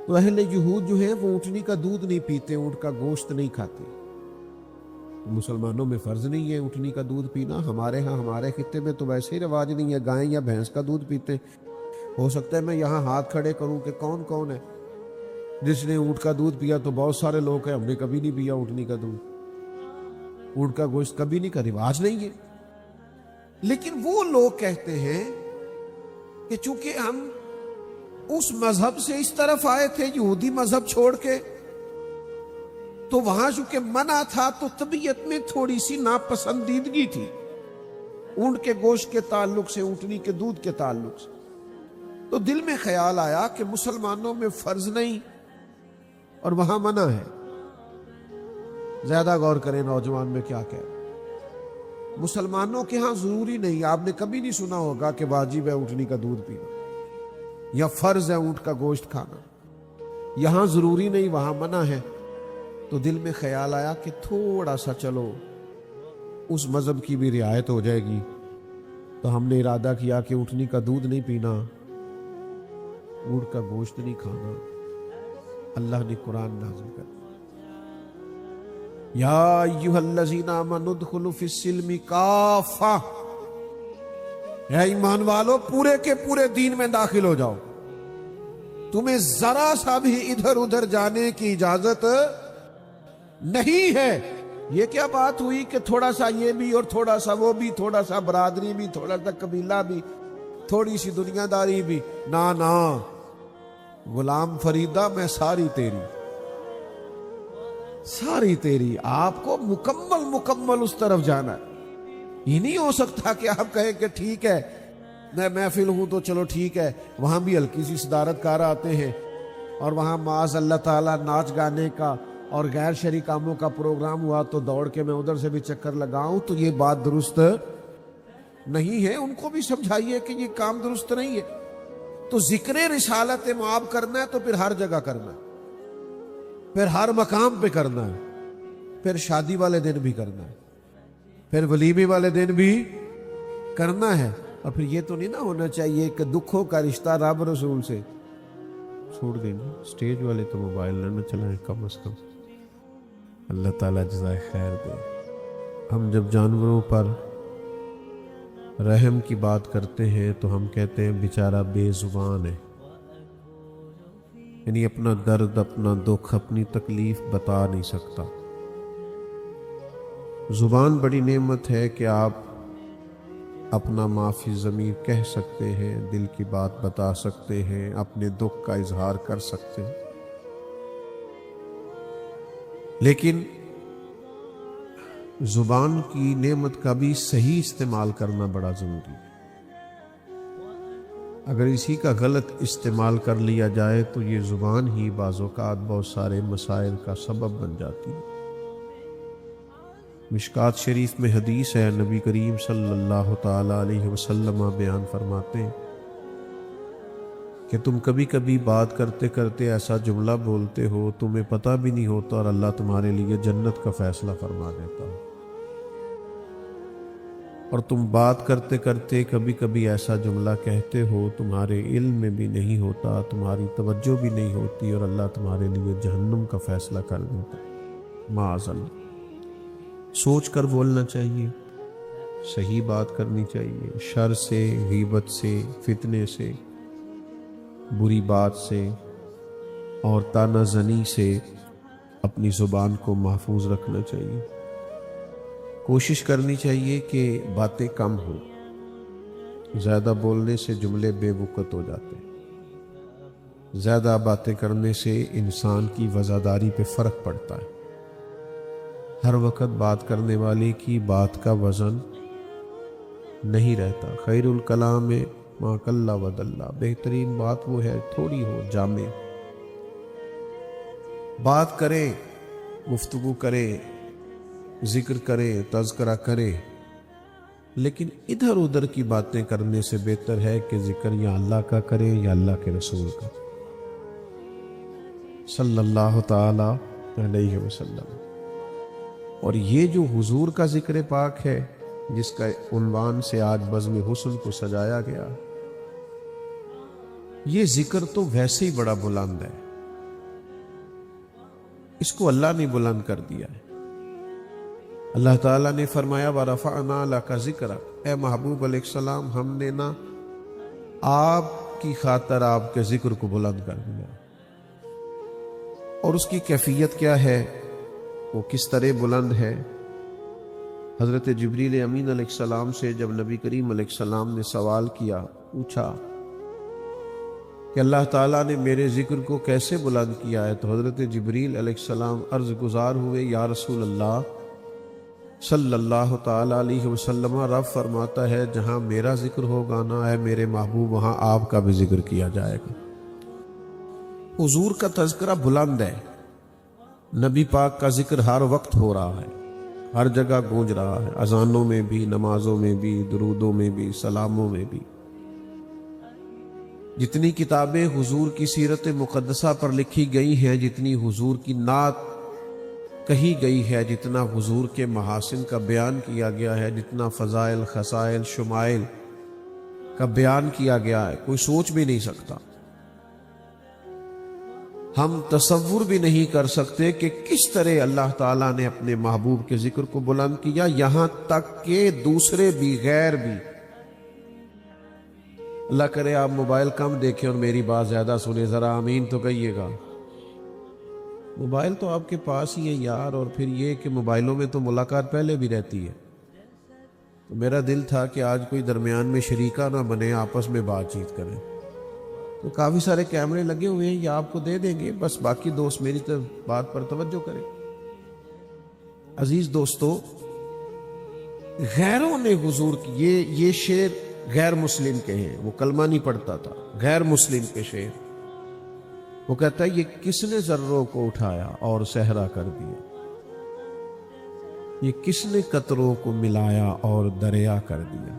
تو اہل یہود جو ہے وہ اونٹنی کا دودھ نہیں پیتے، اونٹ کا گوشت نہیں کھاتے۔ مسلمانوں میں فرض نہیں ہے اونٹنی کا دودھ پینا، ہمارے ہاں ہمارے خطے میں تو ویسے ہی رواج نہیں ہے، گائے یا بھینس کا دودھ پیتے۔ ہو سکتا ہے میں یہاں ہاتھ کھڑے کروں کہ کون کون ہے جس نے اونٹ کا دودھ پیا، تو بہت سارے لوگ ہیں، ہم نے کبھی نہیں پیا اونٹنی کا دودھ، اونٹ کا گوشت کبھی نہیں، کا رواج نہیں ہے۔ لیکن وہ لوگ کہتے ہیں کہ چونکہ ہم اس مذہب سے اس طرف آئے تھے، یہودی مذہب چھوڑ کے، تو وہاں چونکہ منع تھا تو طبیعت میں تھوڑی سی ناپسندیدگی تھی اونٹ کے گوشت کے تعلق سے، اونٹنی کے دودھ کے تعلق سے۔ تو دل میں خیال آیا کہ مسلمانوں میں فرض نہیں اور وہاں منع ہے۔ زیادہ غور کریں نوجوان میں کیا کہہ رہے ہیں۔ مسلمانوں کے ہاں ضروری نہیں، آپ نے کبھی نہیں سنا ہوگا کہ واجب ہے اونٹنی کا دودھ پینا یا فرض ہے اونٹ کا گوشت کھانا، یہاں ضروری نہیں وہاں منع ہے۔ تو دل میں خیال آیا کہ تھوڑا سا چلو اس مذہب کی بھی رعایت ہو جائے گی، تو ہم نے ارادہ کیا کہ اونٹنی کا دودھ نہیں پینا، اونٹ کا گوشت نہیں کھانا۔ اللہ نے قرآن نازل کر دیا، یا ایھا الذین آمنوا ادخلوا فی السلم کافہ، اے ایمان والو پورے کے پورے دین میں داخل ہو جاؤ، تمہیں ذرا سا بھی ادھر ادھر جانے کی اجازت نہیں ہے۔ یہ کیا بات ہوئی کہ تھوڑا سا یہ بھی اور تھوڑا سا وہ بھی، تھوڑا سا برادری بھی، تھوڑا سا قبیلہ بھی، تھوڑی سی دنیا داری بھی؟ نا نا غلام فریدہ، میں ساری تیری، ساری تیری، آپ کو مکمل اس طرف جانا ہے۔ یہ نہیں ہو سکتا کہ آپ کہیں کہ ٹھیک ہے میں محفل ہوں تو چلو ٹھیک ہے، وہاں بھی ہلکی سی صدارت کار آتے ہیں اور وہاں معاذ اللہ تعالیٰ ناچ گانے کا اور غیر شرعی کاموں کا پروگرام ہوا تو دوڑ کے میں ادھر سے بھی چکر لگاؤں، تو یہ بات درست نہیں ہے۔ ان کو بھی سمجھائیے کہ یہ کام درست نہیں ہے۔ تو ذکر رسالت معاب کرنا ہے تو پھر ہر جگہ کرنا ہے، پھر ہر مقام پہ کرنا ہے، پھر شادی والے دن بھی کرنا ہے، پھر ولیمے والے دن بھی کرنا ہے۔ اور پھر یہ تو نہیں نا ہونا چاہیے کہ دکھوں کا رشتہ رب رسول سے چھوڑ دیں گے۔ اسٹیج والے تو موبائل نہ چلائیں کم از کم، اللہ تعالیٰ جزائے خیر دے۔ ہم جب جانوروں پر رحم کی بات کرتے ہیں تو ہم کہتے ہیں بیچارہ بے زبان ہے، یعنی اپنا درد، اپنا دکھ، اپنی تکلیف بتا نہیں سکتا۔ زبان بڑی نعمت ہے کہ آپ اپنا ما فی الضمیر کہہ سکتے ہیں، دل کی بات بتا سکتے ہیں، اپنے دکھ کا اظہار کر سکتے ہیں، لیکن زبان کی نعمت کا بھی صحیح استعمال کرنا بڑا ضروری ہے۔ اگر اسی کا غلط استعمال کر لیا جائے تو یہ زبان ہی بعض اوقات بہت سارے مسائل کا سبب بن جاتی ہے۔ مشکات شریف میں حدیث ہے، نبی کریم صلی اللہ تعالی علیہ وسلم بیان فرماتے ہیں کہ تم کبھی کبھی بات کرتے کرتے ایسا جملہ بولتے ہو تمہیں پتہ بھی نہیں ہوتا اور اللہ تمہارے لیے جنت کا فیصلہ فرما دیتا ہو، اور تم بات کرتے کرتے کبھی کبھی ایسا جملہ کہتے ہو تمہارے علم میں بھی نہیں ہوتا، تمہاری توجہ بھی نہیں ہوتی، اور اللہ تمہارے لیے جہنم کا فیصلہ کر دیتا ہے۔ معاذ اللہ۔ سوچ کر بولنا چاہیے، صحیح بات کرنی چاہیے، شر سے، غیبت سے، فتنے سے، بری بات سے اور طعنہ زنی سے اپنی زبان کو محفوظ رکھنا چاہیے۔ کوشش کرنی چاہیے کہ باتیں کم ہوں، زیادہ بولنے سے جملے بے وقت ہو جاتے ہیں، زیادہ باتیں کرنے سے انسان کی وزاداری پہ فرق پڑتا ہے۔ ہر وقت بات کرنے والے کی بات کا وزن نہیں رہتا۔ خیر الکلام ما قل و دل، بہترین بات وہ ہے تھوڑی ہو، جامع بات کریں، گفتگو کریں، ذکر کریں، تذکرہ کریں، لیکن ادھر ادھر کی باتیں کرنے سے بہتر ہے کہ ذکر یا اللہ کا کریں یا اللہ کے رسول کا صلی اللہ تعالی علیہ وسلم۔ اور یہ جو حضور کا ذکر پاک ہے جس کا عنوان سے آج بزم حسن کو سجایا گیا، یہ ذکر تو ویسے ہی بڑا بلند ہے، اس کو اللہ نے بلند کر دیا ہے۔ اللہ تعالیٰ نے فرمایا وَرَفَعْنَا لَكَ ذِكْرَكَ، اے محبوب علیہ السلام ہم نے نا آپ کی خاطر آپ کے ذکر کو بلند کر دیا۔ اور اس کی کیفیت کیا ہے، وہ کس طرح بلند ہے؟ حضرت جبریل امین علیہ السلام سے جب نبی کریم علیہ السلام نے سوال کیا، پوچھا کہ اللہ تعالیٰ نے میرے ذکر کو کیسے بلند کیا ہے، تو حضرت جبریل علیہ السلام عرض گزار ہوئے، یا رسول اللہ صلی اللہ تعالیٰ علیہ وسلم، رب فرماتا ہے جہاں میرا ذکر ہوگا نا اے میرے محبوب، وہاں آپ کا بھی ذکر کیا جائے گا۔ حضور کا تذکرہ بلند ہے، نبی پاک کا ذکر ہر وقت ہو رہا ہے، ہر جگہ گونج رہا ہے، اذانوں میں بھی، نمازوں میں بھی، درودوں میں بھی، سلاموں میں بھی۔ جتنی کتابیں حضور کی سیرت مقدسہ پر لکھی گئی ہیں، جتنی حضور کی نعت کہی گئی ہے، جتنا حضور کے محاسن کا بیان کیا گیا ہے، جتنا فضائل، خصائل، شمائل کا بیان کیا گیا ہے، کوئی سوچ بھی نہیں سکتا۔ ہم تصور بھی نہیں کر سکتے کہ کس طرح اللہ تعالیٰ نے اپنے محبوب کے ذکر کو بلند کیا، یہاں تک کہ دوسرے بھی، غیر بھی۔ اللہ کرے آپ موبائل کم دیکھیں اور میری بات زیادہ سنیں، ذرا آمین تو کہیے گا۔ موبائل تو آپ کے پاس ہی ہے یار، اور پھر یہ کہ موبائلوں میں تو ملاقات پہلے بھی رہتی ہے، تو میرا دل تھا کہ آج کوئی درمیان میں شریکہ نہ بنے، آپس میں بات چیت کریں۔ تو کافی سارے کیمرے لگے ہوئے ہیں، یہ آپ کو دے دیں گے، بس باقی دوست میری طرف بات پر توجہ کریں۔ عزیز دوستو، غیروں نے حضور کی یہ شعر غیر مسلم کے ہیں، وہ کلمہ نہیں پڑھتا تھا، غیر مسلم کے شعر۔ وہ کہتا ہے یہ کس نے ذروں کو اٹھایا اور صحرا کر دیا، یہ کس نے قطروں کو ملایا اور دریا کر دیا،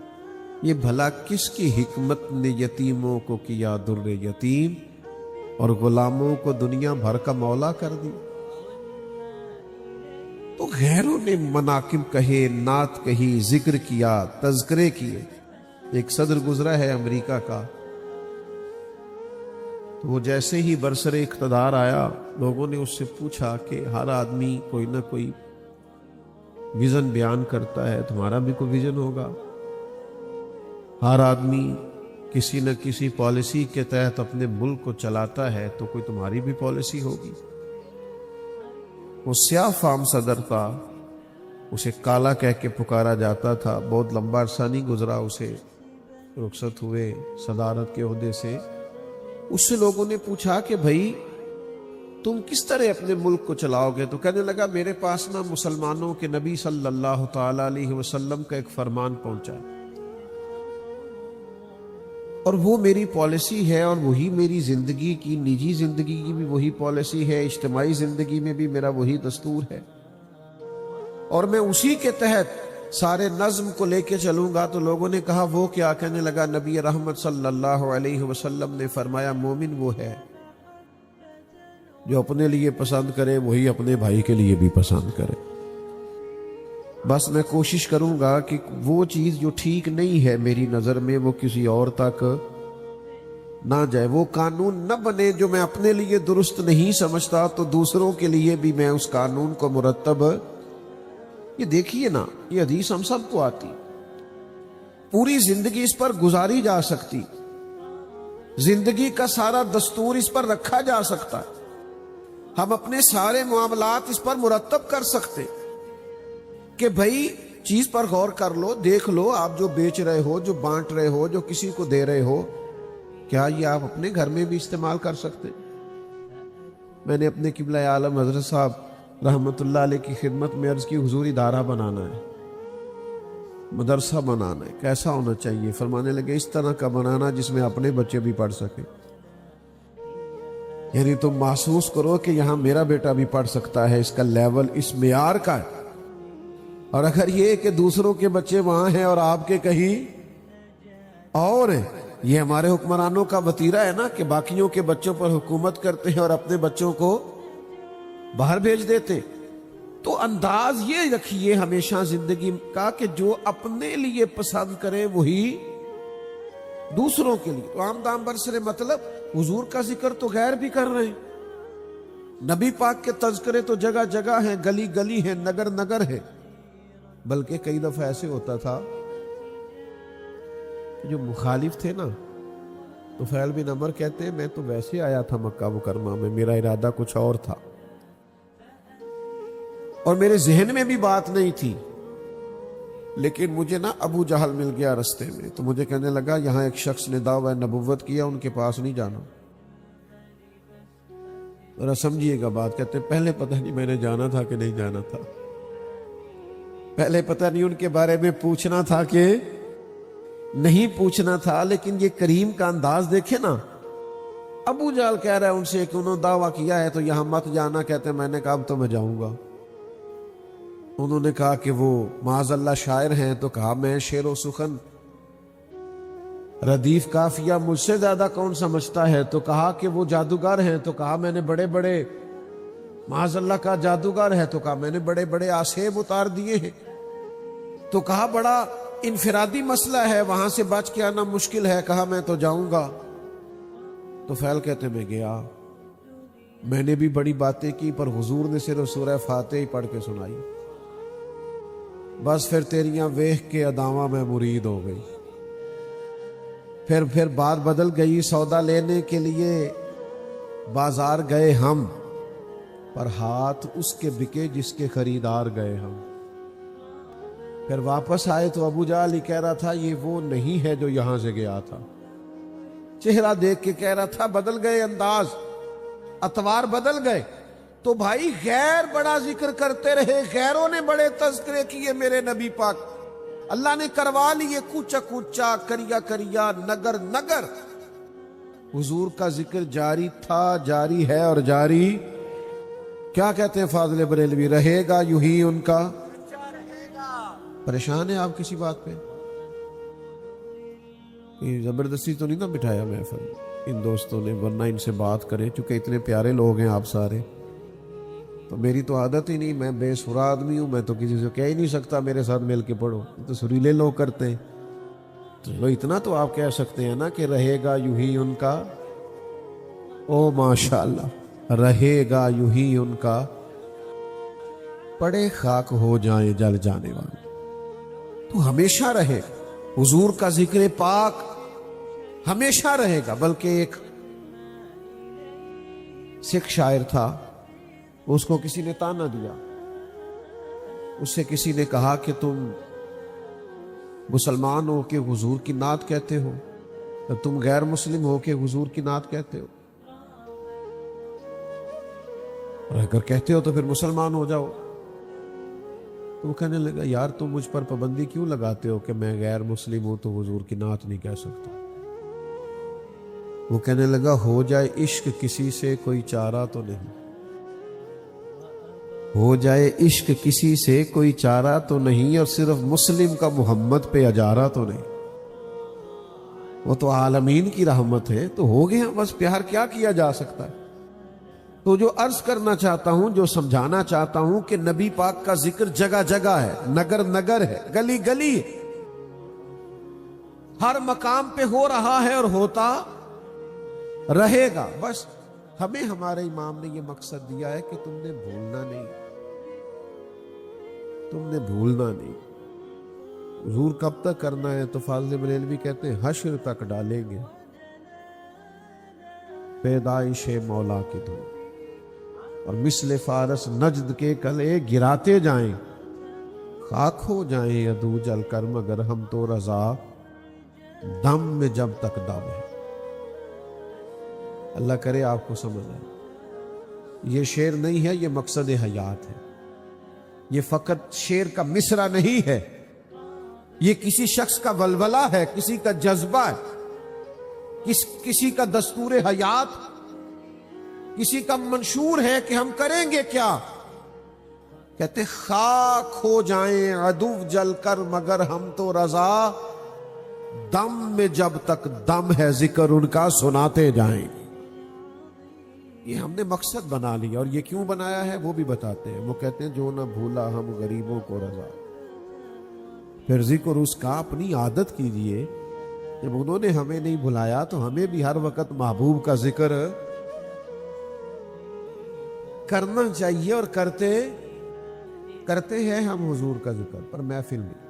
یہ بھلا کس کی حکمت نے یتیموں کو کیا در یتیم اور غلاموں کو دنیا بھر کا مولا کر دیا۔ تو غیروں نے مناقب کہے، نعت کہی، ذکر کیا، تذکرے کیے۔ ایک صدر گزرا ہے امریکہ کا، تو وہ جیسے ہی برسر اقتدار آیا، لوگوں نے اس سے پوچھا کہ ہر آدمی کوئی نہ کوئی ویژن بیان کرتا ہے، تمہارا بھی کوئی ویژن ہوگا؟ ہر آدمی کسی نہ کسی پالیسی کے تحت اپنے ملک کو چلاتا ہے، تو کوئی تمہاری بھی پالیسی ہوگی؟ وہ سیاہ فام صدر تھا، اسے کالا کہہ کے پکارا جاتا تھا، بہت لمبا عرصہ نہیں گزرا اسے رخصت ہوئے صدارت کے عہدے سے۔ اس سے لوگوں نے پوچھا کہ بھائی تم کس طرح اپنے ملک کو چلاؤ گے؟ تو کہنے لگا میرے پاس نا مسلمانوں کے نبی صلی اللہ تعالی علیہ وسلم کا ایک فرمان پہنچا ہے، اور وہ میری پالیسی ہے، اور وہی میری زندگی کی، نجی زندگی کی بھی وہی پالیسی ہے، اجتماعی زندگی میں بھی میرا وہی دستور ہے، اور میں اسی کے تحت سارے نظم کو لے کے چلوں گا۔ تو لوگوں نے کہا وہ کیا؟ کہنے لگا نبی رحمت صلی اللہ علیہ وسلم نے فرمایا مومن وہ ہے جو اپنے لیے پسند کرے وہی اپنے بھائی کے لیے بھی پسند کرے۔ بس میں کوشش کروں گا کہ وہ چیز جو ٹھیک نہیں ہے میری نظر میں وہ کسی اور تک نہ جائے، وہ قانون نہ بنے جو میں اپنے لیے درست نہیں سمجھتا تو دوسروں کے لیے بھی میں اس قانون کو مرتب۔ یہ دیکھیے نا، یہ حدیث ہم سب کو آتی، پوری زندگی اس پر گزاری جا سکتی، زندگی کا سارا دستور اس پر رکھا جا سکتا ہے، ہم اپنے سارے معاملات اس پر مرتب کر سکتے کہ بھائی چیز پر غور کر لو، دیکھ لو، آپ جو بیچ رہے ہو، جو بانٹ رہے ہو، جو کسی کو دے رہے ہو، کیا یہ آپ اپنے گھر میں بھی استعمال کر سکتے؟ میں نے اپنے قبلہ عالم حضرت صاحب رحمت اللہ علیہ کی خدمت میں عرض کی حضور ادارہ بنانا ہے، مدرسہ بنانا ہے، کیسا ہونا چاہیے؟ فرمانے لگے اس طرح کا بنانا جس میں اپنے بچے بھی پڑھ سکے، یعنی تم محسوس کرو کہ یہاں میرا بیٹا بھی پڑھ سکتا ہے، اس کا لیول اس معیار کا ہے۔ اور اگر یہ کہ دوسروں کے بچے وہاں ہیں اور آپ کے کہیں اور ہیں، یہ ہمارے حکمرانوں کا وتیرہ ہے نا کہ باقیوں کے بچوں پر حکومت کرتے ہیں اور اپنے بچوں کو باہر بھیج دیتے۔ تو انداز یہ رکھیے ہمیشہ زندگی کا کہ جو اپنے لیے پسند کریں وہی دوسروں کے لیے۔ تو عام دام برسر مطلب حضور کا ذکر تو غیر بھی کر رہے ہیں، نبی پاک کے تذکرے تو جگہ جگہ ہیں، گلی گلی ہیں، نگر نگر ہے، بلکہ کئی دفعہ ایسے ہوتا تھا کہ جو مخالف تھے نا، تو طفیل بن عمر کہتے ہیں میں تو ویسے آیا تھا مکہ مکرمہ میں، میرا ارادہ کچھ اور تھا اور میرے ذہن میں بھی بات نہیں تھی، لیکن مجھے نا ابو جہل مل گیا رستے میں، تو مجھے کہنے لگا یہاں ایک شخص نے دعویٰ نبوت کیا، ان کے پاس نہیں جانا۔ ذرا سمجھیے گا بات، کہتے ہیں پہلے پتہ نہیں میں نے جانا تھا کہ نہیں جانا تھا، پہلے پتہ نہیں ان کے بارے میں پوچھنا تھا کہ نہیں پوچھنا تھا، لیکن یہ کریم کا انداز دیکھے نا۔ ابو جہل کہہ رہا ہے ان سے کہ انہوں نے دعویٰ کیا ہے تو یہاں مت جانا، کہتے ہیں میں نے کہا اب تو میں جاؤں گا۔ انہوں نے کہا کہ وہ معاذ اللہ شاعر ہیں، تو کہا میں شعر و سخن ردیف کافیہ مجھ سے زیادہ کون سمجھتا ہے، تو کہا کہ وہ جادوگر ہیں، تو کہا میں نے بڑے بڑے معاذ اللہ کا جادوگر ہے، تو کہا میں نے بڑے بڑے آسیب اتار دیے ہیں، تو کہا بڑا انفرادی مسئلہ ہے، وہاں سے بچ کے آنا مشکل ہے، کہا میں تو جاؤں گا۔ تو فیل کہتے میں گیا، میں نے بھی بڑی باتیں کی، پر حضور نے صرف سورہ فاتحہ ہی پڑھ کے سنائی، بس پھر تیریاں ویخ کے اداواں میں مرید ہو گئی۔ پھر بات بدل گئی، سودا لینے کے لیے بازار گئے ہم، پر ہاتھ اس کے بکے جس کے خریدار گئے ہم۔ پھر واپس آئے تو ابو جہل ہی کہہ رہا تھا یہ وہ نہیں ہے جو یہاں سے گیا تھا، چہرہ دیکھ کے کہہ رہا تھا بدل گئے انداز، اطوار بدل گئے۔ تو بھائی غیر بڑا ذکر کرتے رہے، غیروں نے بڑے تذکرے کیے میرے نبی پاک، اللہ نے کروا لیے کوچا کوچا، کریا کریا، نگر نگر، حضور کا ذکر جاری تھا، جاری ہے اور جاری کیا کہتے ہیں فاضل بریلوی، رہے گا یوں ہی ان کا۔ پریشان ہیں آپ کسی بات پہ؟ یہ زبردستی تو نہیں نا بٹھایا محفل ان دوستوں نے، ورنہ ان سے بات کریں، چونکہ اتنے پیارے لوگ ہیں آپ سارے، تو میری تو عادت ہی نہیں، میں بے سرا آدمی ہوں، میں تو کسی سے کہہ ہی نہیں سکتا میرے ساتھ مل کے پڑھو، تو سریلے لوگ کرتے ہیں۔ تو اتنا تو آپ کہہ سکتے ہیں نا کہ رہے گا یوں ہی ان کا، او ماشاءاللہ، رہے گا یوں ہی ان کا، پڑے خاک ہو جائیں جل جانے والے، تو ہمیشہ رہے حضور کا ذکر پاک، ہمیشہ رہے گا۔ بلکہ ایک سکھ شاعر تھا، اس کو کسی نے تانا دیا، اس سے کسی نے کہا کہ تم مسلمان ہو کے حضور کی نعت کہتے ہو، اور تم غیر مسلم ہو کے حضور کی نعت کہتے ہو، اور اگر کہتے ہو تو پھر مسلمان ہو جاؤ۔ تو وہ کہنے لگا یار تم مجھ پر پابندی کیوں لگاتے ہو کہ میں غیر مسلم ہوں تو حضور کی نعت نہیں کہہ سکتا؟ وہ کہنے لگا ہو جائے عشق کسی سے کوئی چارہ تو نہیں، ہو جائے عشق کسی سے کوئی چارہ تو نہیں، اور صرف مسلم کا محمد پہ اجارہ تو نہیں، وہ تو عالمین کی رحمت ہے، تو ہو گیا بس، پیار کیا کیا جا سکتا ہے۔ تو جو عرض کرنا چاہتا ہوں، جو سمجھانا چاہتا ہوں کہ نبی پاک کا ذکر جگہ جگہ ہے، نگر نگر ہے، گلی گلی ہے، ہر مقام پہ ہو رہا ہے اور ہوتا رہے گا۔ بس ہمیں ہمارے امام نے یہ مقصد دیا ہے کہ تم نے بھولنا نہیں، تم نے بھولنا نہیں۔ حضور کب تک کرنا ہے؟ تو فاضل بریلوی کہتے ہیں حشر تک ڈالیں گے پیدائش مولا کی دھوم، اور مثل فارس نجد کے کلے گراتے جائیں، خاک ہو جائیں ادو جل کر مگر ہم تو رضا، دم میں جب تک دم ہے۔ اللہ کرے آپ کو سمجھ آئے، یہ شعر نہیں ہے، یہ مقصد حیات ہے، یہ فقط شعر کا مصرع نہیں ہے، یہ کسی شخص کا ولولہ ہے، کسی کا جذبہ ہے، کسی کا دستور حیات، کسی کا منشور ہے کہ ہم کریں گے کیا۔ کہتے خاک ہو جائیں عدو جل کر مگر ہم تو رضا، دم میں جب تک دم ہے ذکر ان کا سناتے جائیں۔ یہ ہم نے مقصد بنا لیا، اور یہ کیوں بنایا ہے وہ بھی بتاتے ہیں۔ وہ کہتے ہیں جو نہ بھولا ہم غریبوں کو رضا، پھر ذکر اس کا اپنی عادت کیجئے، جب انہوں نے ہمیں نہیں بھلایا تو ہمیں بھی ہر وقت محبوب کا ذکر کرنا چاہیے اور کرتے ہیں ہم حضور کا ذکر، پر محفل میں،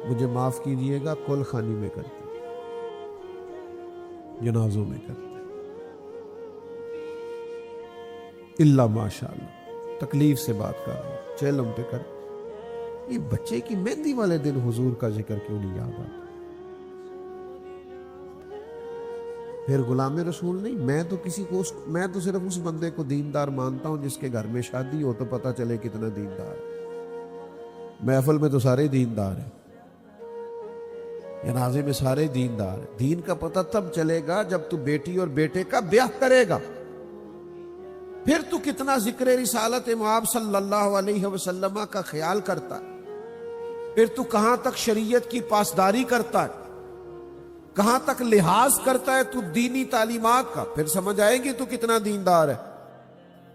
مجھے معاف کیجئے گا، کل خانی میں کرتے، جنازوں میں کرتے، اللہ ماشاءاللہ، تکلیف سے بات کر رہا ہوں، چیلم پہ کر، یہ بچے کی مہندی والے دن حضور کا ذکر کیوں نہیں یاد آتا؟ پھر غلام رسول نہیں، میں تو صرف اس بندے کو دیندار مانتا ہوں جس کے گھر میں شادی ہو تو پتہ چلے کتنا دیندار ہے۔ محفل میں تو سارے دیندار ہیں، جنازے میں سارے دیندار ہیں۔ دین کا پتہ تب چلے گا جب تو بیٹی اور بیٹے کا بیاہ کرے گا، پھر تو کتنا ذکر رسالت مآب صلی اللہ علیہ وسلم کا خیال کرتا ہے، پھر تو کہاں تک شریعت کی پاسداری کرتا ہے، کہاں تک لحاظ کرتا ہے تو دینی تعلیمات کا، پھر سمجھ آئے گی تو کتنا دیندار ہے۔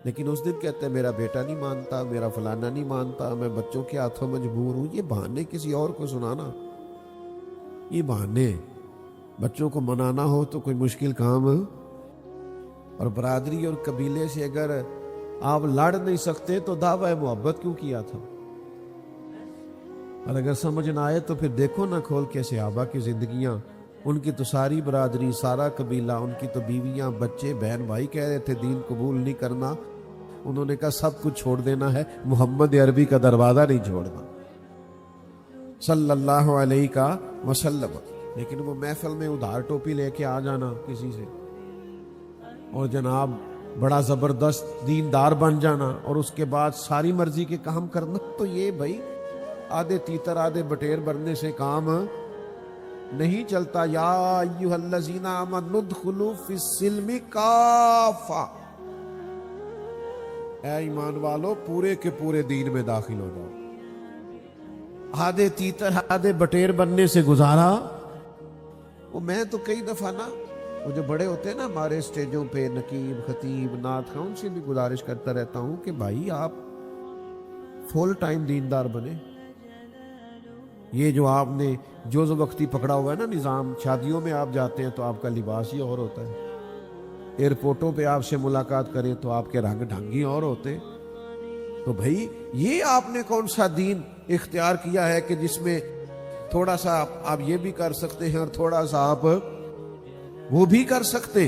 لیکن اس دن کہتے ہیں میرا بیٹا نہیں مانتا، میرا فلانا نہیں مانتا، میں بچوں کے ہاتھوں مجبور ہوں، یہ بہانے کسی اور کو سنانا، یہ بہانے، بچوں کو منانا ہو تو کوئی مشکل کام ہے۔ اور برادری اور قبیلے سے اگر آپ لڑ نہیں سکتے تو دعوی محبت کیوں کیا تھا؟ اور اگر سمجھ نہ آئے تو پھر دیکھو نہ کھول کے صحابہ کی زندگیاں، ان کی تو ساری برادری، سارا قبیلہ، ان کی تو بیویاں، بچے، بہن بھائی کہہ رہے تھے دین قبول نہیں کرنا، انہوں نے کہا سب کچھ چھوڑ دینا ہے، محمد عربی کا دروازہ نہیں چھوڑنا صلی اللہ علیہ کا وسلم۔ لیکن وہ محفل میں ادھار ٹوپی لے کے آ جانا کسی سے، اور جناب بڑا زبردست دیندار بن جانا، اور اس کے بعد ساری مرضی کے کام کرنا، تو یہ بھائی آدھے تیتر آدھے بٹیر بننے سے کام نہیں چلتا۔ یا ایھا الذین آمنوا ادخلوا فی السلم کافہ، اے ایمان والو پورے کے پورے دین میں داخل ہو جاؤ۔ آدھے تیتر آدھے بٹیر بننے سے گزارا، وہ میں تو کئی دفعہ نا، وہ جو بڑے ہوتے ہیں نا ہمارے اسٹیجوں پہ، نقیب، خطیب، نعت خواں، ان سے بھی گزارش کرتا رہتا ہوں کہ بھائی آپ فل ٹائم دیندار بنے۔ یہ جو آپ نے جوز وقتی پکڑا ہوا ہے نا نظام، شادیوں میں آپ جاتے ہیں تو آپ کا لباس ہی اور ہوتا ہے، ایئرپورٹوں پہ آپ سے ملاقات کریں تو آپ کے رنگ ڈھنگ ہی اور ہوتے، تو بھائی یہ آپ نے کون سا دین اختیار کیا ہے کہ جس میں تھوڑا سا آپ یہ بھی کر سکتے ہیں اور تھوڑا سا آپ وہ بھی کر سکتے؟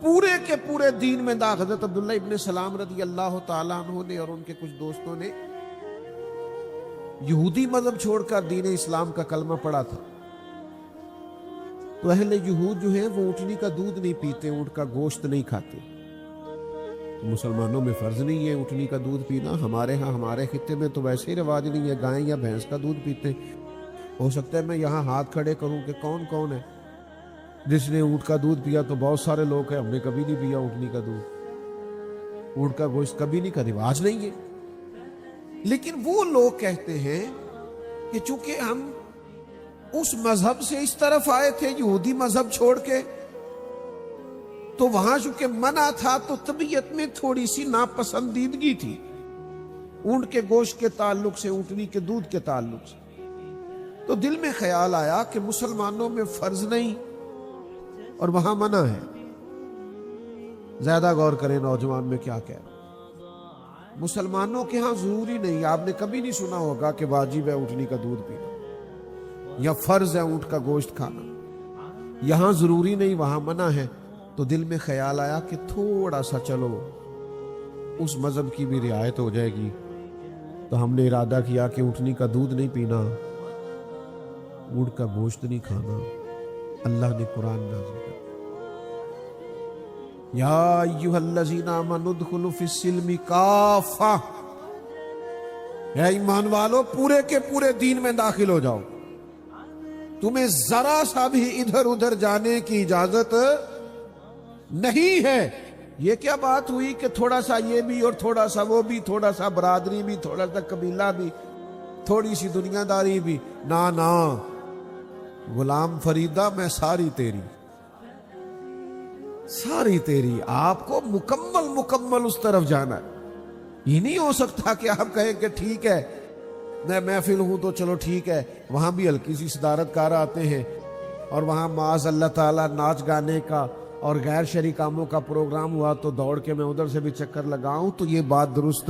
پورے کے پورے دین میں داخل۔ حضرت عبداللہ ابن سلام رضی اللہ تعالیٰ عنہ نے اور ان کے کچھ دوستوں نے یہودی مذہب چھوڑ کر دین اسلام کا کلمہ پڑھا تھا، تو اہل یہود جو ہیں وہ اونٹنی کا دودھ نہیں پیتے، اونٹ کا گوشت نہیں کھاتے۔ مسلمانوں میں فرض نہیں ہے اونٹنی کا دودھ پینا، ہمارے ہاں ہمارے خطے میں تو ویسے ہی رواج نہیں ہے، گائے یا بھینس کا دودھ پیتے۔ ہو سکتا ہے میں یہاں ہاتھ کھڑے کروں کہ کون کون ہے جس نے اونٹ کا دودھ پیا، تو بہت سارے لوگ ہیں، ہم نے کبھی نہیں پیا اونٹنی کا دودھ، اونٹ کا گوشت کبھی نہیں، کا رواج نہیں ہے۔ لیکن وہ لوگ کہتے ہیں کہ چونکہ ہم اس مذہب سے اس طرف آئے تھے، یہودی مذہب چھوڑ کے، تو وہاں چونکہ منع تھا تو طبیعت میں تھوڑی سی ناپسندیدگی تھی اونٹ کے گوشت کے تعلق سے، اونٹنی کے دودھ کے تعلق سے، تو دل میں خیال آیا کہ مسلمانوں میں فرض نہیں اور وہاں منع ہے۔ زیادہ غور کریں نوجوان میں کیا کہہ رہا ہوں۔ مسلمانوں کے ہاں ضروری نہیں، آپ نے کبھی نہیں سنا ہوگا کہ واجب ہے اونٹنی کا دودھ پینا یا فرض ہے اونٹ کا گوشت کھانا، یہاں ضروری نہیں وہاں منع ہے، تو دل میں خیال آیا کہ تھوڑا سا چلو اس مذہب کی بھی رعایت ہو جائے گی، تو ہم نے ارادہ کیا کہ اونٹنی کا دودھ نہیں پینا، اونٹ کا گوشت نہیں کھانا۔ اللہ نے قرآن نازل کیا، یا ایھا الذین آمنوا ادخلوا فی السلم کافہ، اے ایمان والو پورے کے پورے دین میں داخل ہو جاؤ، تمہیں ذرا سا بھی ادھر ادھر جانے کی اجازت نہیں ہے۔ یہ کیا بات ہوئی کہ تھوڑا سا یہ بھی اور تھوڑا سا وہ بھی، تھوڑا سا برادری بھی، تھوڑا سا قبیلہ بھی، تھوڑی سی دنیا داری بھی؟ نا نا، غلام فریدہ میں ساری تیری، ساری تیری، آپ کو مکمل اس طرف جانا ہے۔ یہ نہیں ہو سکتا کہ آپ کہیں کہ ٹھیک ہے میں محفل ہوں تو چلو ٹھیک ہے، وہاں بھی ہلکی سی صدارت کار آتے ہیں اور وہاں معاذ اللہ تعالیٰ ناچ گانے کا اور غیر شرعی کاموں کا پروگرام ہوا تو دوڑ کے میں ادھر سے بھی چکر لگاؤں، تو یہ بات درست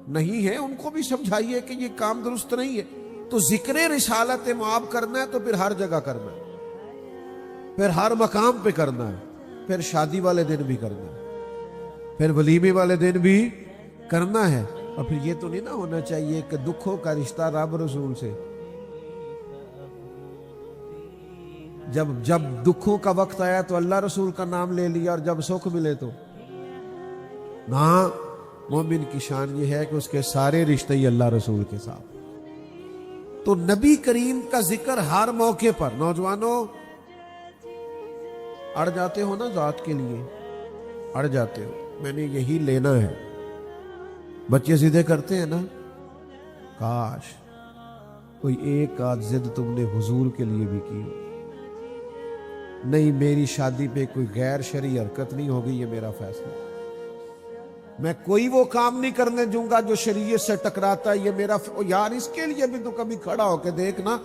نہیں ہے. ان کو بھی سمجھائیے کہ یہ کام درست نہیں ہے. تو ذکر رسالت معاب کرنا ہے تو پھر ہر جگہ کرنا ہے، پھر ہر مقام پہ کرنا ہے، پھر شادی والے دن بھی کرنا ہے، پھر ولیمے والے دن بھی کرنا ہے. اور پھر یہ تو نہیں نہ ہونا چاہیے کہ دکھوں کا رشتہ رب رسول سے. جب دکھوں کا وقت آیا تو اللہ رسول کا نام لے لیا، اور جب سکھ ملے تو نہ. مومن کی شان یہ ہے کہ اس کے سارے رشتے ہی اللہ رسول کے ساتھ. تو نبی کریم کا ذکر ہر موقع پر. نوجوانوں اڑ جاتے ہو نا ذات کے لیے، اڑ جاتے ہو میں نے یہی لینا ہے. بچے ضدیں کرتے ہیں نا، کاش کوئی ایک آدھ ضد تم نے حضور کے لیے بھی کی ہو. نہیں، میری شادی پہ کوئی غیر شرعی حرکت نہیں ہوگی، یہ میرا فیصلہ. میں کوئی وہ کام نہیں کرنے دوں گا جو شریعت سے ٹکراتا ہے، یہ میرا یار اس کے لیے بھی تو کبھی کھڑا ہو کے دیکھنا،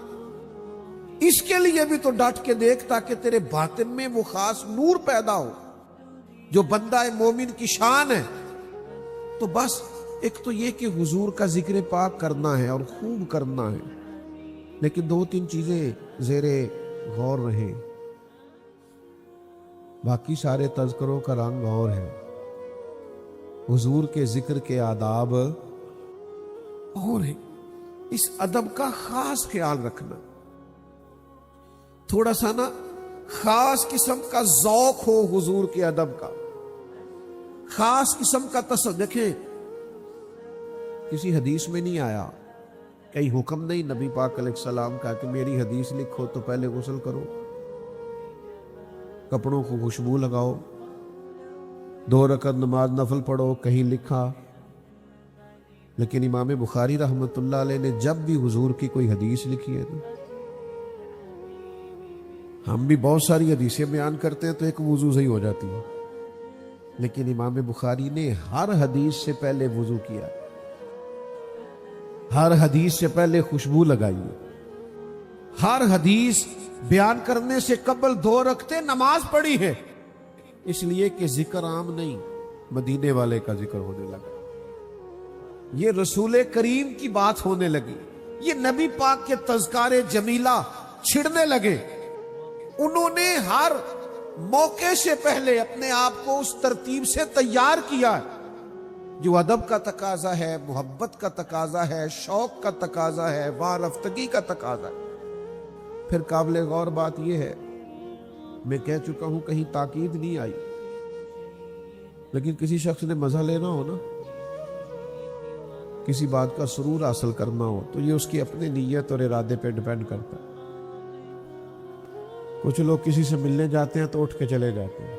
اس کے لیے بھی تو ڈٹ کے دیکھ، تاکہ تیرے باطن میں وہ خاص نور پیدا ہو جو بندہ مومن کی شان ہے. تو بس ایک تو یہ کہ حضور کا ذکر پاک کرنا ہے اور خوب کرنا ہے، لیکن دو تین چیزیں زیر غور رہیں. باقی سارے تذکروں کا رنگ اور ہے، حضور کے ذکر کے آداب اور ہیں. اس ادب کا خاص خیال رکھنا، تھوڑا سا نا خاص قسم کا ذوق ہو حضور کے ادب کا، خاص قسم کا دیکھیں کسی حدیث میں نہیں آیا، کئی حکم نہیں نبی پاک علیہ السلام کا کہ میری حدیث لکھو تو پہلے غسل کرو، کپڑوں کو خوشبو لگاؤ، 2 رکعت نماز نفل پڑھو، کہیں لکھا. لیکن امام بخاری رحمۃ اللہ علیہ نے جب بھی حضور کی کوئی حدیث لکھی ہے، ہم بھی بہت ساری حدیثیں بیان کرتے ہیں تو ایک وضو سے ہی ہو جاتی ہے، لیکن امام بخاری نے ہر حدیث سے پہلے وضو کیا، ہر حدیث سے پہلے خوشبو لگائی، ہر حدیث بیان کرنے سے قبل 2 رکعتیں نماز پڑھی ہے. اس لیے کہ ذکر عام نہیں، مدینے والے کا ذکر ہونے لگا، یہ رسول کریم کی بات ہونے لگی، یہ نبی پاک کے تذکار جمیلہ چھڑنے لگے. انہوں نے ہر موقع سے پہلے اپنے آپ کو اس ترتیب سے تیار کیا ہے جو ادب کا تقاضا ہے، محبت کا تقاضا ہے، شوق کا تقاضا ہے، وارفتگی کا تقاضا ہے. پھر قابل غور بات یہ ہے، میں کہہ چکا ہوں کہیں تاکید نہیں آئی، لیکن کسی شخص نے مزہ لینا ہو نا، کسی بات کا سرور حاصل کرنا ہو، تو یہ اس کی اپنی نیت اور ارادے پہ ڈیپینڈ کرتا ہے. کچھ لوگ کسی سے ملنے جاتے ہیں تو اٹھ کے چلے جاتے ہیں،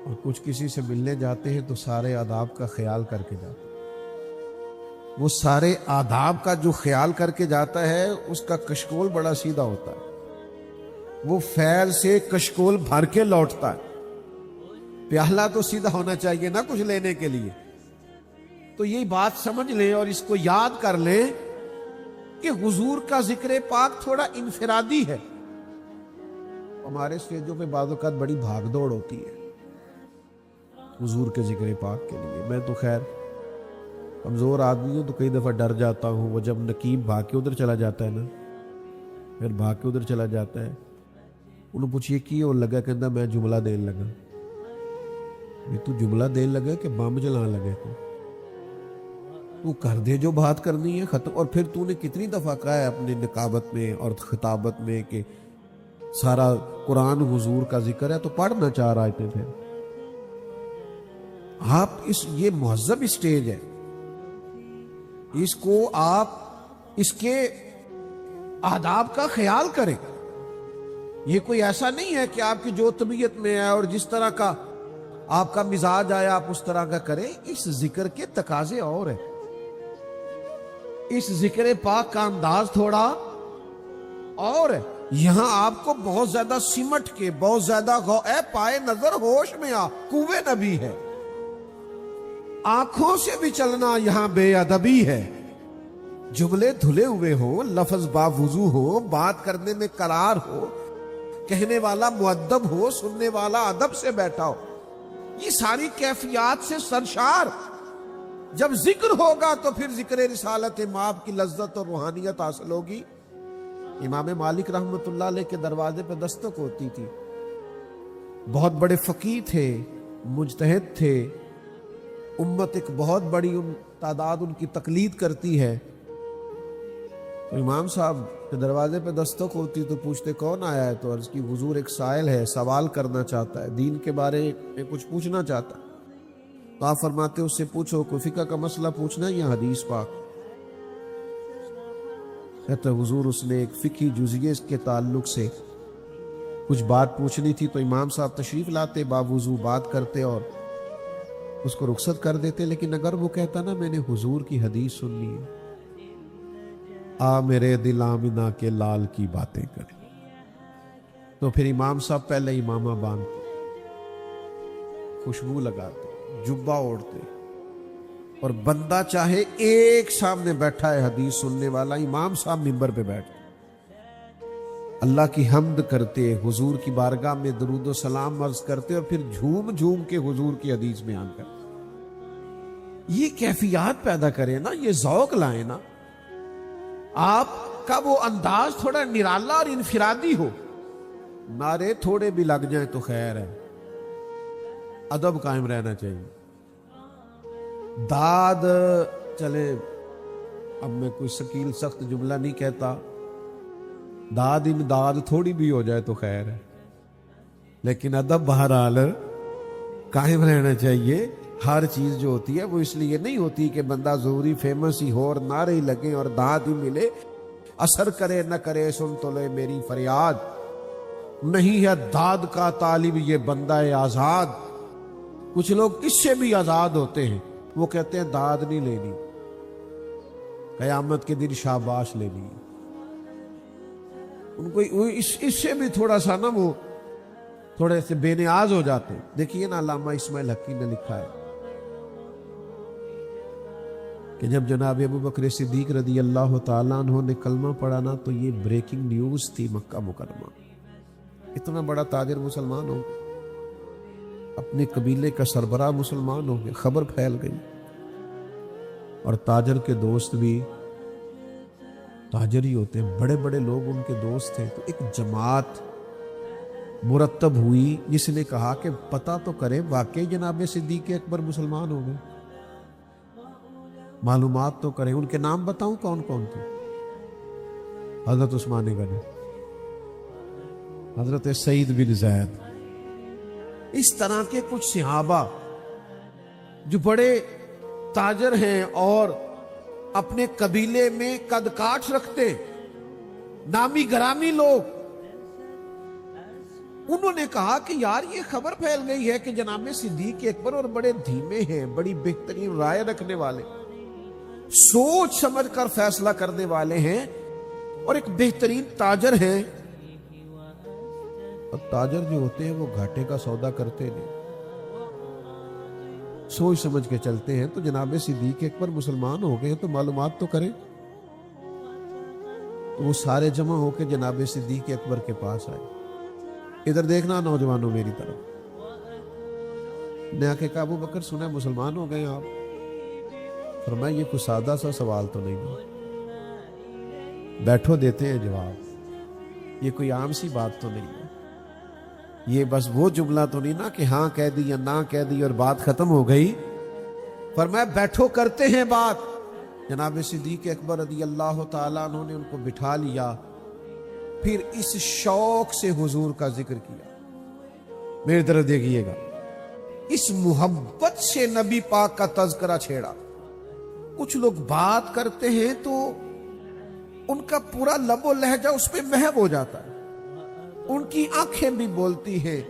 اور کچھ کسی سے ملنے جاتے ہیں تو سارے آداب کا خیال کر کے جاتے ہیں. وہ سارے آداب کا جو خیال کر کے جاتا ہے اس کا کشکول بڑا سیدھا ہوتا ہے، وہ فیل سے کشکول بھر کے لوٹتا ہے. پیالہ تو سیدھا ہونا چاہیے نا کچھ لینے کے لیے. تو یہ بات سمجھ لیں اور اس کو یاد کر لیں کہ حضور کا ذکر پاک تھوڑا انفرادی ہے. ہمارے اسٹیجوں پہ بعض اوقات بڑی بھاگ دوڑ ہوتی ہے حضور کے ذکر پاک کے لیے. میں تو خیر کمزور آدمی ہوں تو کئی دفعہ ڈر جاتا ہوں. وہ جب نقیب بھاگ کے ادھر چلا جاتا ہے نا، پھر بھاگ کے ادھر چلا جاتا ہے، انہوں پوچھئے کی اور لگا، کہندا میں جملہ دین لگا. تو جملہ دین لگا کہ بم جلان لگے؟ تو کر دے جو بات کرنی ہے، ختم. اور پھر تو نے کتنی دفعہ کہا ہے اپنی نقابت میں اور خطابت میں کہ سارا قرآن حضور کا ذکر ہے، تو پڑھنا چاہ رہا تھے. پھر آپ یہ مہذب اسٹیج ہے، اس کو آپ اس کے آداب کا خیال کریں. یہ کوئی ایسا نہیں ہے کہ آپ کی جو طبیعت میں ہے اور جس طرح کا آپ کا مزاج آیا آپ اس طرح کا کریں. اس ذکر کے تقاضے اور ہیں، اس ذکر پاک کا انداز تھوڑا اور ہے. یہاں آپ کو بہت زیادہ سمٹ کے، بہت زیادہ اے پائے نظر ہوش میں آ، کوے نبی ہے. آنکھوں سے بھی چلنا یہاں بے ادبی ہے. جملے دھلے ہوئے ہو، لفظ باوضو ہو، بات کرنے میں قرار ہو، کہنے والا مؤدب ہو، سننے والا ادب سے بیٹھا ہو، یہ ساری کیفیات سے سرشار جب ذکر ہوگا تو پھر ذکر رسالت مآب کی لذت اور روحانیت حاصل ہوگی۔ امام مالک رحمۃ اللہ علیہ کے دروازے پہ دستک ہوتی تھی، بہت بڑے فقیہ تھے، مجتہد تھے، امت ایک بہت بڑی تعداد ان کی تقلید کرتی ہے، تو امام صاحب کے دروازے پہ دستک ہوتی تو پوچھتے کون آیا ہے؟ تو عرض کی حضور ایک سائل ہے، سوال کرنا چاہتا ہے، دین کے بارے میں کچھ پوچھنا چاہتا ہے۔ تو آپ فرماتے اس سے پوچھو، کوئی فقہ کا مسئلہ پوچھنا ہے یا حدیث پاک؟ کہتے حضور اس نے ایک فقہی جزیے کے تعلق سے کچھ بات پوچھنی تھی، تو امام صاحب تشریف لاتے، باوضو بات کرتے اور اس کو رخصت کر دیتے، لیکن اگر وہ کہتا نا میں نے حضور کی حدیث سننی ہے، آ میرے دل آمنہ کے لال کی باتیں کریں، تو پھر امام صاحب پہلے امامہ باندھتے، خوشبو لگاتے، جبہ اوڑھتے، اور بندہ چاہے ایک سامنے بیٹھا ہے حدیث سننے والا، امام صاحب منبر پہ بیٹھتے، اللہ کی حمد کرتے، حضور کی بارگاہ میں درود و سلام عرض کرتے، اور پھر جھوم جھوم کے حضور کی حدیث بیان کرتے۔ یہ کیفیات پیدا کریں نا، یہ ذوق لائیں نا، آپ کا وہ انداز تھوڑا نرالا اور انفرادی ہو، نعرے تھوڑے بھی لگ جائیں تو خیر ہے، ادب قائم رہنا چاہیے۔ داد چلے، اب میں کوئی ثقیل سخت جملہ نہیں کہتا، داد امداد تھوڑی بھی ہو جائے تو خیر ہے، لیکن ادب بہرحال قائم رہنا چاہیے۔ ہر چیز جو ہوتی ہے وہ اس لیے نہیں ہوتی کہ بندہ ضروری فیمس ہی ہو اور نعرے ہی لگیں اور داد ہی ملے، اثر کرے نہ کرے سن تو لے میری فریاد، نہیں ہے داد کا طالب یہ بندہ آزاد۔ کچھ لوگ اس سے بھی آزاد ہوتے ہیں، وہ کہتے ہیں داد نہیں لینی، قیامت کے دن شاباش لینی، ان کو اس سے بھی تھوڑا سا نا وہ تھوڑے سے بے نیاز ہو جاتے ہیں۔ دیکھیے نا علامہ اسماعیل حقی نے لکھا ہے کہ جب جناب ابو بکر صدیق رضی اللہ تعالیٰ عنہ نے کلمہ پڑھا نا تو یہ بریکنگ نیوز تھی مکہ مکرمہ، اتنا بڑا تاجر مسلمان ہو، اپنے قبیلے کا سربراہ مسلمان ہو گئے، خبر پھیل گئی، اور تاجر کے دوست بھی تاجر ہی ہوتے ہیں، بڑے بڑے لوگ ان کے دوست تھے، تو ایک جماعت مرتب ہوئی جس نے کہا کہ پتہ تو کرے واقعی جناب صدیق اکبر مسلمان ہو گئے، معلومات تو کریں۔ ان کے نام بتاؤں کون کون تھے؟ حضرت عثمان غنی، حضرت سعید بن زید، اس طرح کے کچھ صحابہ جو بڑے تاجر ہیں اور اپنے قبیلے میں قد کاٹ رکھتے، نامی گرامی لوگ، انہوں نے کہا کہ یار یہ خبر پھیل گئی ہے کہ جناب صدیق اکبر، اور بڑے دھیمے ہیں، بڑی بہترین رائے رکھنے والے، سوچ سمجھ کر فیصلہ کرنے والے ہیں، اور ایک بہترین تاجر ہیں، اور تاجر جو ہوتے ہیں وہ گھاٹے کا سودا کرتے نہیں، سوچ سمجھ کے چلتے ہیں، تو جناب صدیق اکبر مسلمان ہو گئے ہیں تو معلومات تو کریں۔ تو وہ سارے جمع ہو کے جناب صدیق اکبر کے پاس آئے، ادھر دیکھنا نوجوانوں میری طرف، نے آ کے کہا ابو بکر سنا مسلمان ہو گئے آپ؟ فرمایا یہ کوئی سادہ سا سوال تو نہیں نا، بیٹھو دیتے ہیں جواب، یہ کوئی عام سی بات تو نہیں ہے، یہ بس وہ جملہ تو نہیں نا کہ ہاں کہہ دی یا نہ کہہ دی اور بات ختم ہو گئی۔ فرمایا بیٹھو کرتے ہیں بات۔ جناب صدیق اکبر رضی اللہ تعالیٰ عنہ نے ان کو بٹھا لیا، پھر اس شوق سے حضور کا ذکر کیا، میری طرف دیکھیے گا، اس محبت سے نبی پاک کا تذکرہ چھیڑا۔ کچھ لوگ بات کرتے ہیں تو ان کا پورا لب و لہجہ اس پہ محو ہو جاتا ہے، ان کی آنکھیں بھی بولتی ہیں،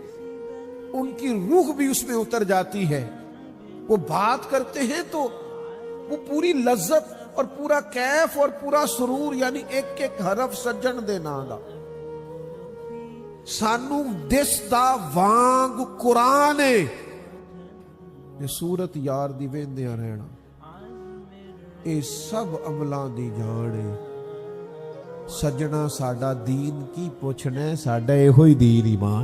ان کی روح بھی اس میں اتر جاتی ہے، وہ بات کرتے ہیں تو وہ پوری لذت اور پورا کیف اور پورا سرور، یعنی ایک ایک حرف سجن دے ناگا سانو دس دا وانگ قرآن یہ سورت یار دی ویندیاں رہنا، اے سب عملاں دی جانے ਸੱਜਣਾ ਸਾਡਾ ਦੀਨ ਕੀ ਪੁੱਛਣਾ, ਸਾਡਾ ਇਹੋ ਹੀ ਦੀਨ ਈਮਾਨ।